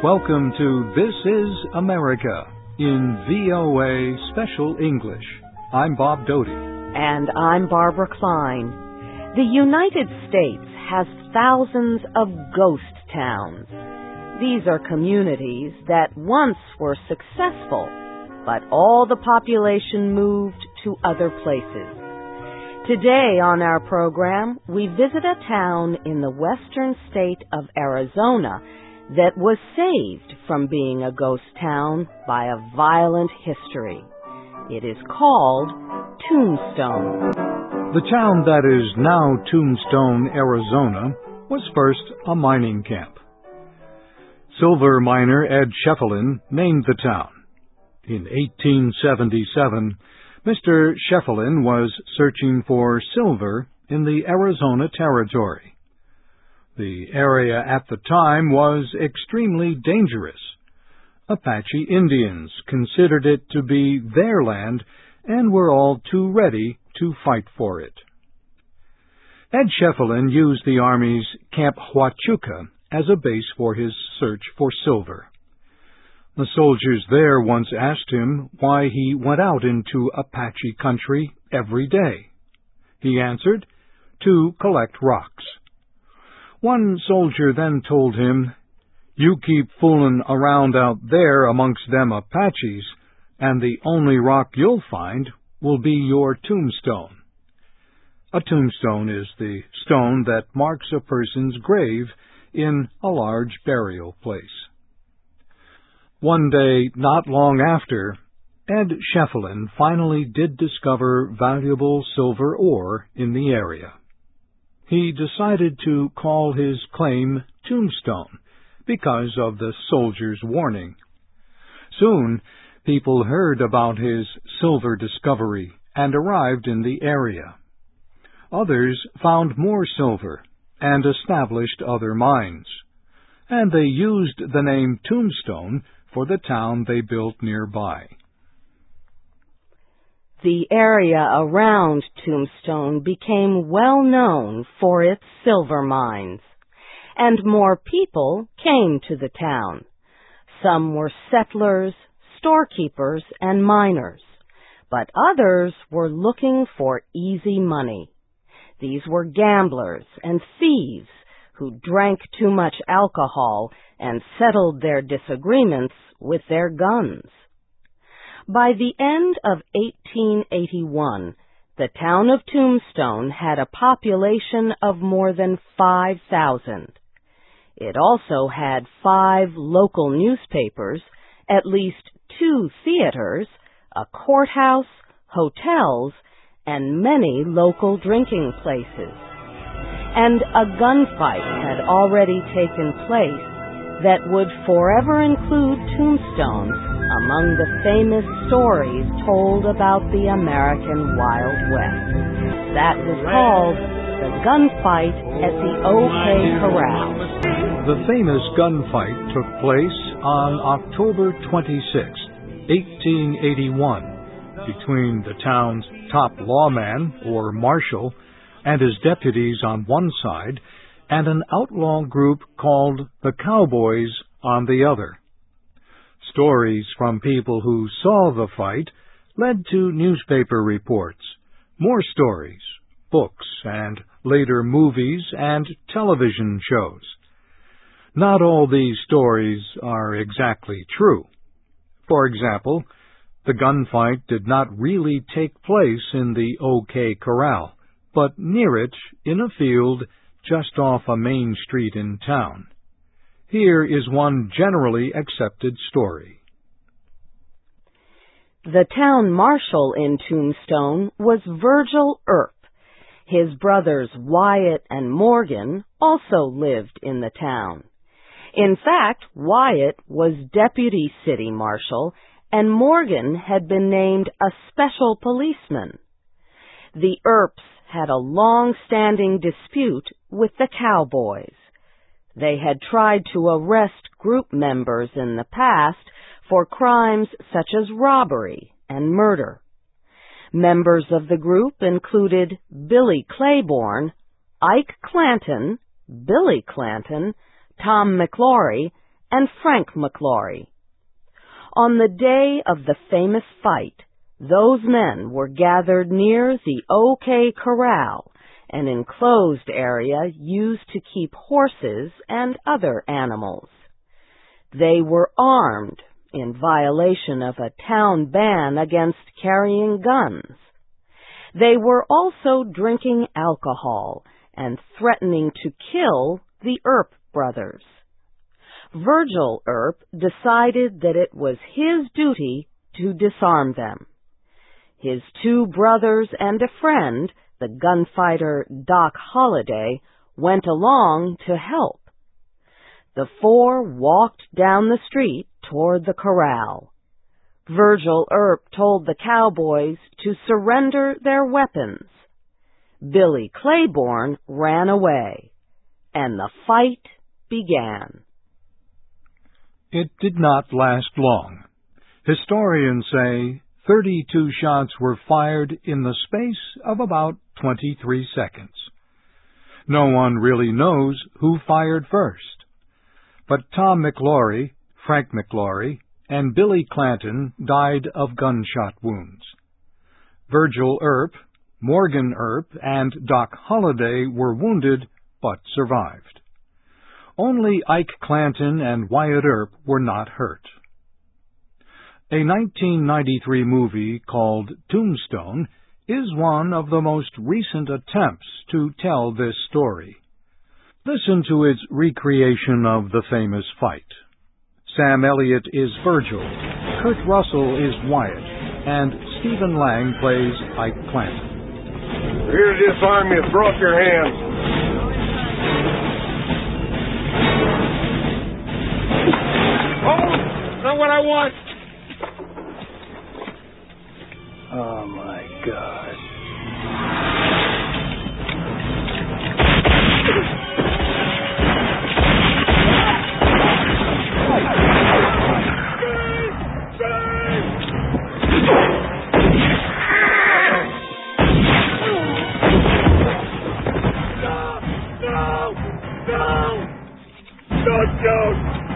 Welcome to This Is America in VOA Special English. I'm Bob Doty. And I'm Barbara Klein. The United States has thousands of ghost towns. These are communities that once were successful, but all the population moved to other places. Today on our program, we visit a town in the western state of Arizona that was saved from being a ghost town by a violent history. It is called Tombstone. The town that is now Tombstone, Arizona, was first a mining camp. Silver miner Ed Sheffelin named the town. In 1877, Mr. Sheffelin was searching for silver in the Arizona Territory. The area at the time was extremely dangerous. Apache Indians considered it to be their land and were all too ready to fight for it. Ed Sheffelin used the Army's Camp Huachuca as a base for his search for silver. The soldiers there once asked him why he went out into Apache country every day. He answered, "To collect rocks." One soldier then told him, "You keep fooling around out there amongst them Apaches, and the only rock you'll find will be your tombstone." A tombstone is the stone that marks a person's grave in a large burial place. One day, not long after, Ed Sheffelin finally did discover valuable silver ore in the area. He decided to call his claim Tombstone because of the soldier's warning. Soon, people heard about his silver discovery and arrived in the area. Others found more silver and established other mines, and they used the name Tombstone for the town they built nearby. The area around Tombstone became well known for its silver mines, and more people came to the town. Some were settlers, storekeepers, and miners, but others were looking for easy money. These were gamblers and thieves who drank too much alcohol and settled their disagreements with their guns. By the end of 1881, the town of Tombstone had a population of more than 5,000. It also had 5 local newspapers, at least 2 theaters, a courthouse, hotels, and many local drinking places. And a gunfight had already taken place that would forever include Tombstone among the famous stories told about the American Wild West. That was called the gunfight at the OK Corral. The famous gunfight took place on October 26, 1881, between the town's top lawman, or marshal, and his deputies on one side, and an outlaw group called the Cowboys on the other. Stories from people who saw the fight led to newspaper reports, more stories, books, and later movies and television shows. Not all these stories are exactly true. For example, the gunfight did not really take place in the OK Corral, but near it in a field just off a main street in town. Here is one generally accepted story. The town marshal in Tombstone was Virgil Earp. His brothers Wyatt and Morgan also lived in the town. In fact, Wyatt was deputy city marshal, and Morgan had been named a special policeman. The Earps had a long-standing dispute with the Cowboys. They had tried to arrest group members in the past for crimes such as robbery and murder. Members of the group included Billy Claiborne, Ike Clanton, Billy Clanton, Tom McLaury, and Frank McLaury. On the day of the famous fight, those men were gathered near the OK Corral, an enclosed area used to keep horses and other animals. They were armed, in violation of a town ban against carrying guns. They were also drinking alcohol and threatening to kill the Earp brothers. Virgil Earp decided that it was his duty to disarm them. His two brothers and a friend, the gunfighter Doc Holliday, went along to help. The four walked down the street toward the corral. Virgil Earp told the cowboys to surrender their weapons. Billy Claiborne ran away, and the fight began. It did not last long. Historians say 32 shots were fired in the space of about 23 seconds. No one really knows who fired first. But Tom McLaury, Frank McLaury, and Billy Clanton died of gunshot wounds. Virgil Earp, Morgan Earp, and Doc Holliday were wounded but survived. Only Ike Clanton and Wyatt Earp were not hurt. A 1993 movie called Tombstone is one of the most recent attempts to tell this story. Listen to its recreation of the famous fight. Sam Elliott is Virgil, Kurt Russell is Wyatt, and Stephen Lang plays Ike Clanton. We're here to disarm you. Throw up your hands. Oh, not what I want. Oh, my God.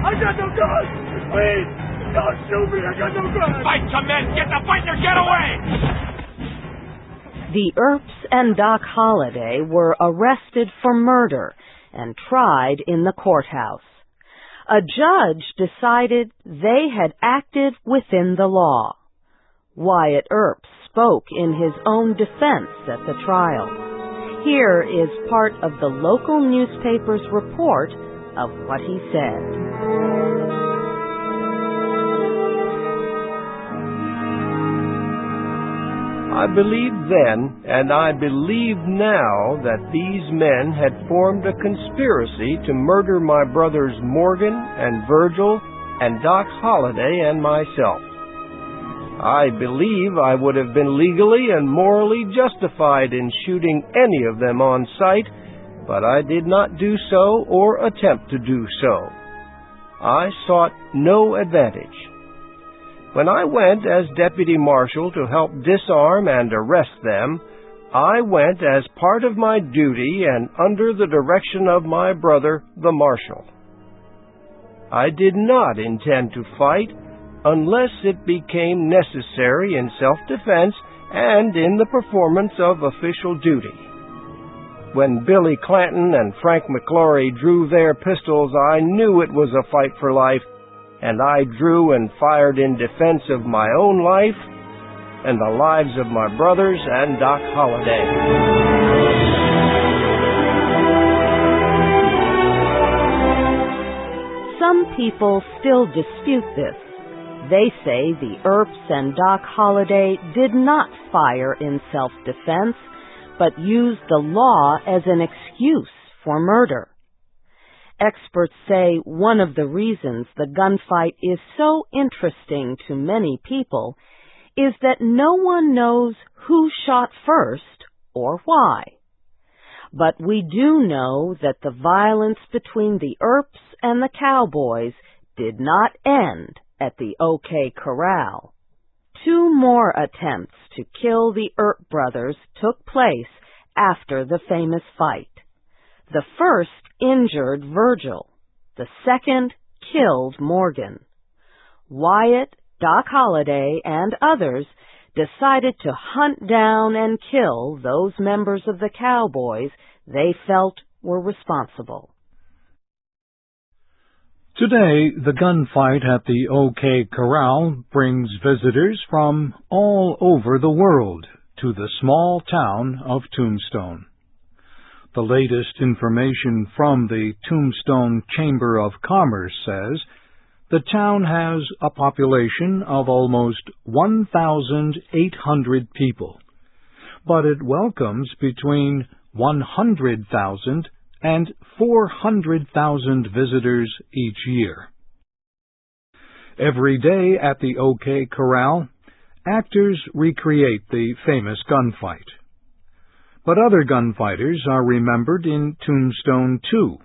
I got no gun! Please! Don't shoot me! I got no gun! Fight some men! Get the fighter! Get away! The Earps and Doc Holliday were arrested for murder and tried in the courthouse. A judge decided they had acted within the law. Wyatt Earp spoke in his own defense at the trial. Here is part of the local newspaper's report of what he said. I believed then, and I believe now, that these men had formed a conspiracy to murder my brothers Morgan and Virgil and Doc Holliday and myself. I believe I would have been legally and morally justified in shooting any of them on sight, but I did not do so or attempt to do so. I sought no advantage. When I went as deputy marshal to help disarm and arrest them, I went as part of my duty and under the direction of my brother, the marshal. I did not intend to fight unless it became necessary in self-defense and in the performance of official duty. When Billy Clanton and Frank McLaury drew their pistols, I knew it was a fight for life, and I drew and fired in defense of my own life and the lives of my brothers and Doc Holliday. Some people still dispute this. They say the Earps and Doc Holliday did not fire in self-defense, but used the law as an excuse for murder. Experts say one of the reasons the gunfight is so interesting to many people is that no one knows who shot first or why. But we do know that the violence between the Earps and the cowboys did not end at the OK Corral. 2 more attempts to kill the Earp brothers took place after the famous fight. The first injured Virgil. The second killed Morgan. Wyatt, Doc Holliday, and others decided to hunt down and kill those members of the Cowboys they felt were responsible. Today, the gunfight at the OK Corral brings visitors from all over the world to the small town of Tombstone. The latest information from the Tombstone Chamber of Commerce says the town has a population of almost 1,800 people, but it welcomes between 100,000 and 400,000 visitors each year. Every day at the OK Corral, actors recreate the famous gunfight. But other gunfighters are remembered in Tombstone, too.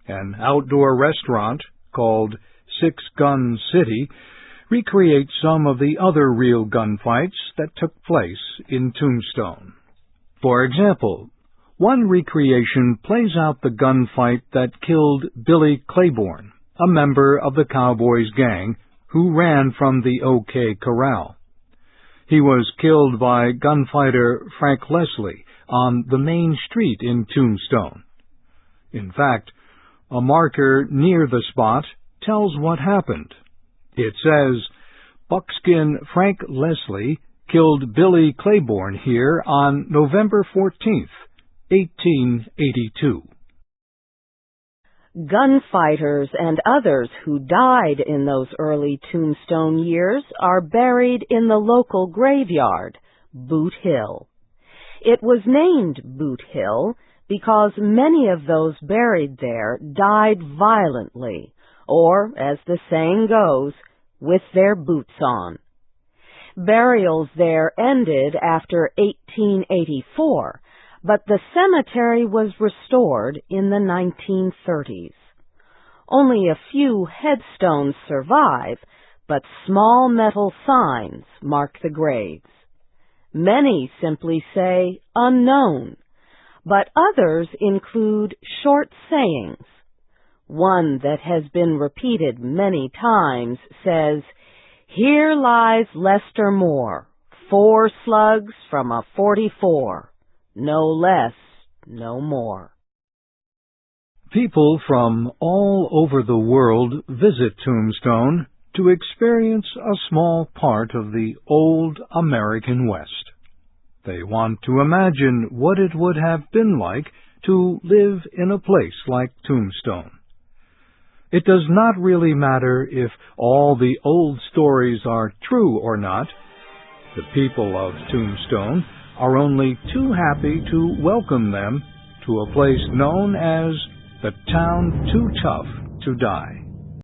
An outdoor restaurant called Six Gun City recreates some of the other real gunfights that took place in Tombstone. For example, one recreation plays out the gunfight that killed Billy Claiborne, a member of the Cowboys gang who ran from the OK Corral. He was killed by gunfighter Frank Leslie on the main street in Tombstone. In fact, a marker near the spot tells what happened. It says, "Buckskin Frank Leslie killed Billy Claiborne here on November 14th, 1882. Gunfighters and others who died in those early Tombstone years are buried in the local graveyard, Boot Hill. It was named Boot Hill because many of those buried there died violently, or, as the saying goes, with their boots on. Burials there ended after 1884, but the cemetery was restored in the 1930s. Only a few headstones survive, but small metal signs mark the graves. Many simply say unknown, but others include short sayings. One that has been repeated many times says, "Here lies Lester Moore, 4 slugs from a 44. No less, no more." People from all over the world visit Tombstone to experience a small part of the old American West. They want to imagine what it would have been like to live in a place like Tombstone. It does not really matter if all the old stories are true or not. The people of Tombstone are only too happy to welcome them to a place known as the Town Too Tough to Die.